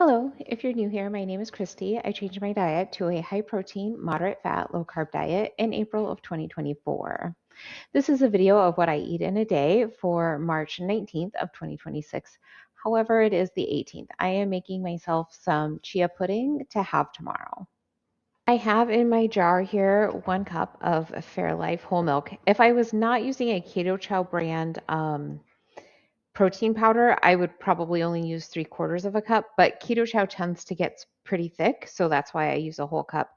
Hello, if you're new here, my name is Christy. I changed my diet to a high protein, moderate fat, low carb diet in April of 2024. This is a video of what I eat in a day for March 19th of 2026. However, it is the 18th. I am making myself some chia pudding to have tomorrow. I have in my jar here 1 cup of Fairlife whole milk. If I was not using a Keto Chow brand protein powder, I would probably only use 3/4 of a cup, but Keto Chow tends to get pretty thick, so that's why I use a whole cup.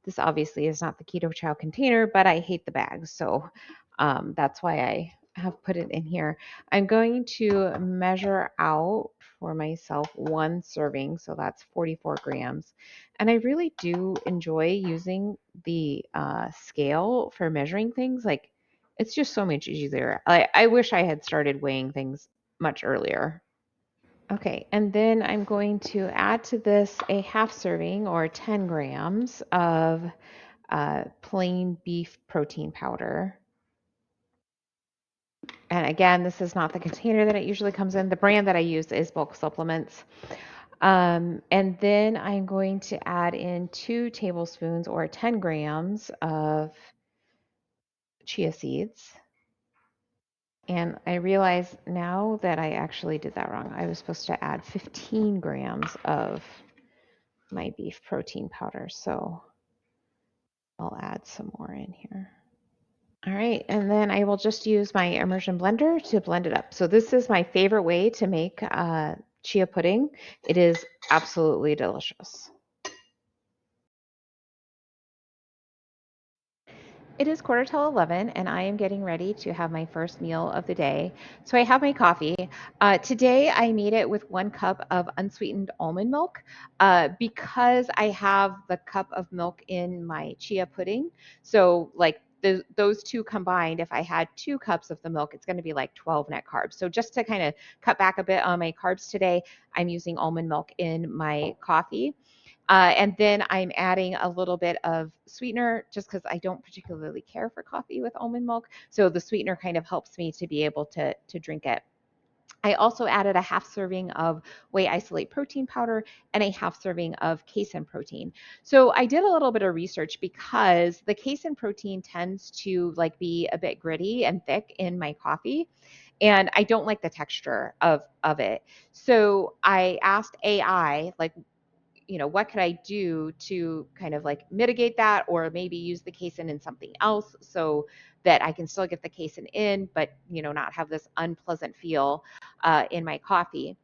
This obviously is not the Keto Chow container, but I hate the bags, so that's why I have put it in here. I'm going to measure out for myself 1 serving, so that's 44 grams. And I really do enjoy using the scale for measuring things. Like, it's just so much easier. I wish I had started weighing things much earlier. Okay, and then I'm going to add to this a half serving or 10 grams of plain beef protein powder. And again, this is not the container that it usually comes in. The brand that I use is Bulk Supplements. And then I'm going to add in 2 tablespoons or 10 grams of chia seeds. And I realize now that I actually did that wrong. I was supposed to add 15 grams of my beef protein powder. So I'll add some more in here. All right, and then I will just use my immersion blender to blend it up. So this is my favorite way to make chia pudding. It is absolutely delicious. It is 11:15, and I am getting ready to have my first meal of the day. So I have my coffee. Today, I made it with 1 cup of unsweetened almond milk because I have the cup of milk in my chia pudding. So, like, those two combined, if I had 2 cups of the milk, it's going to be like 12 net carbs. So, just to kind of cut back a bit on my carbs today, I'm using almond milk in my coffee. And then I'm adding a little bit of sweetener just because I don't particularly care for coffee with almond milk. So the sweetener kind of helps me to be able to drink it. I also added a half serving of whey isolate protein powder and a half serving of casein protein. So I did a little bit of research because the casein protein tends to like be a bit gritty and thick in my coffee, and I don't like the texture of it. So I asked AI, like, what could I do to kind of like mitigate that, or maybe use the casein in something else so that I can still get the casein in, but not have this unpleasant feel in my coffee.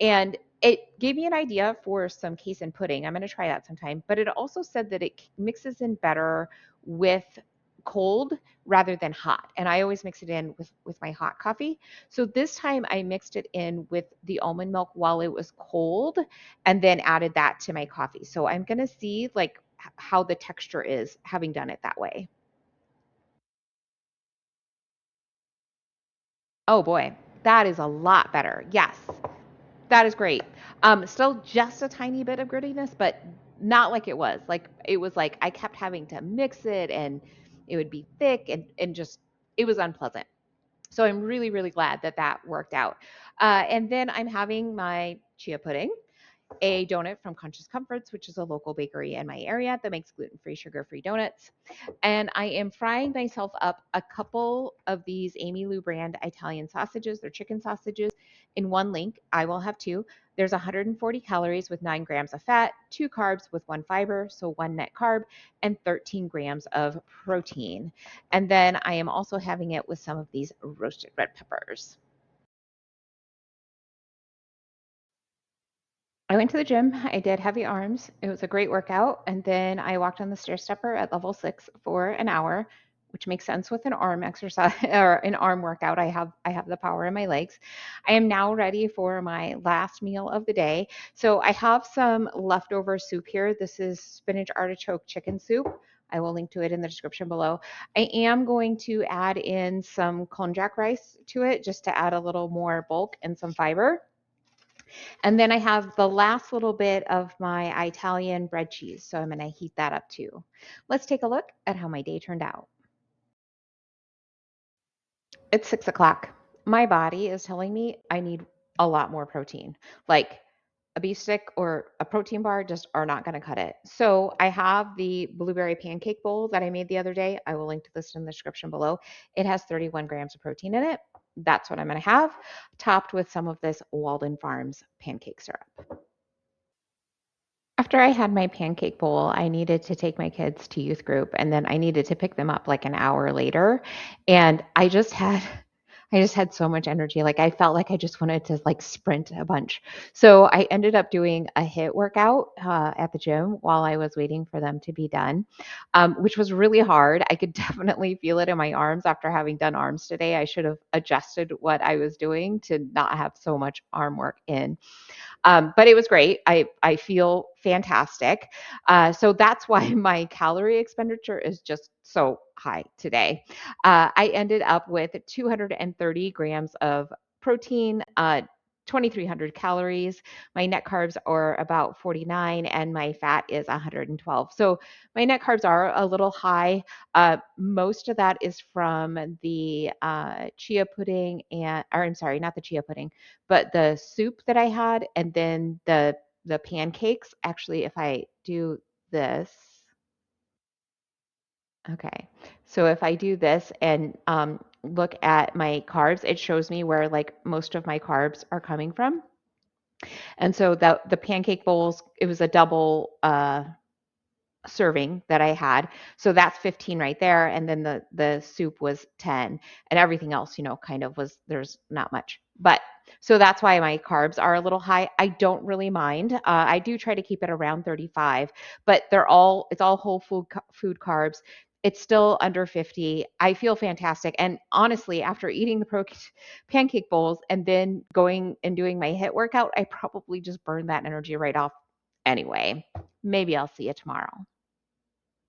And it gave me an idea for some casein pudding. I'm going to try that sometime. But it also said that it mixes in better with cold rather than hot. And I always mix it in with my hot coffee. So this time I mixed it in with the almond milk while it was cold and then added that to my coffee. So I'm going to see like how the texture is having done it that way. Oh boy, that is a lot better. Yes. That is great. Still just a tiny bit of grittiness, but not like it was. Like it was like I kept having to mix it and it would be thick and just it was unpleasant. So I'm really, really glad that that worked out. And then I'm having my chia pudding, a donut from Conscious Comforts, which is a local bakery in my area that makes gluten-free, sugar-free donuts. And I am frying myself up a couple of these Amy Lou brand Italian sausages. They're chicken sausages. In one link, I will have two. There's 140 calories with 9 grams of fat, 2 carbs with 1 fiber, so 1 net carb, and 13 grams of protein. And then I am also having it with some of these roasted red peppers. I went to the gym. I did heavy arms. It was a great workout. And then I walked on the stair stepper at level 6 for an hour, which makes sense with an arm exercise or an arm workout. I have the power in my legs. I am now ready for my last meal of the day. So I have some leftover soup here. This is spinach artichoke chicken soup. I will link to it in the description below. I am going to add in some konjac rice to it just to add a little more bulk and some fiber. And then I have the last little bit of my Italian bread cheese. So I'm going to heat that up too. Let's take a look at how my day turned out. It's 6 o'clock. My body is telling me I need a lot more protein. Like a beef stick or a protein bar just are not going to cut it. So I have the blueberry pancake bowl that I made the other day. I will link to this in the description below. It has 31 grams of protein in it. That's what I'm going to have, topped with some of this Walden Farms pancake syrup. After I had my pancake bowl, I needed to take my kids to youth group and then I needed to pick them up like an hour later. And I just had so much energy. Like I felt like I just wanted to like sprint a bunch. So I ended up doing a hit workout at the gym while I was waiting for them to be done, which was really hard. I could definitely feel it in my arms after having done arms today. I should have adjusted what I was doing to not have so much arm work in. But it was great. I feel fantastic. So that's why my calorie expenditure is just so high today. I ended up with 230 grams of protein, 2,300 calories. My net carbs are about 49, and my fat is 112. So my net carbs are a little high. Most of that is from the chia pudding or I'm sorry, not the chia pudding, but the soup that I had, and then the pancakes. Actually, if I do this, okay. So if I do this and look at my carbs, it shows me where like most of my carbs are coming from. And so the pancake bowls, it was a double serving that I had. So that's 15 right there. And then the soup was 10 and everything else, kind of was there's not much. But so that's why my carbs are a little high. I don't really mind. I do try to keep it around 35, but it's all whole food carbs. It's still under 50. I feel fantastic. And honestly, after eating the pancake bowls and then going and doing my hit workout, I probably just burned that energy right off anyway. Maybe I'll see you tomorrow.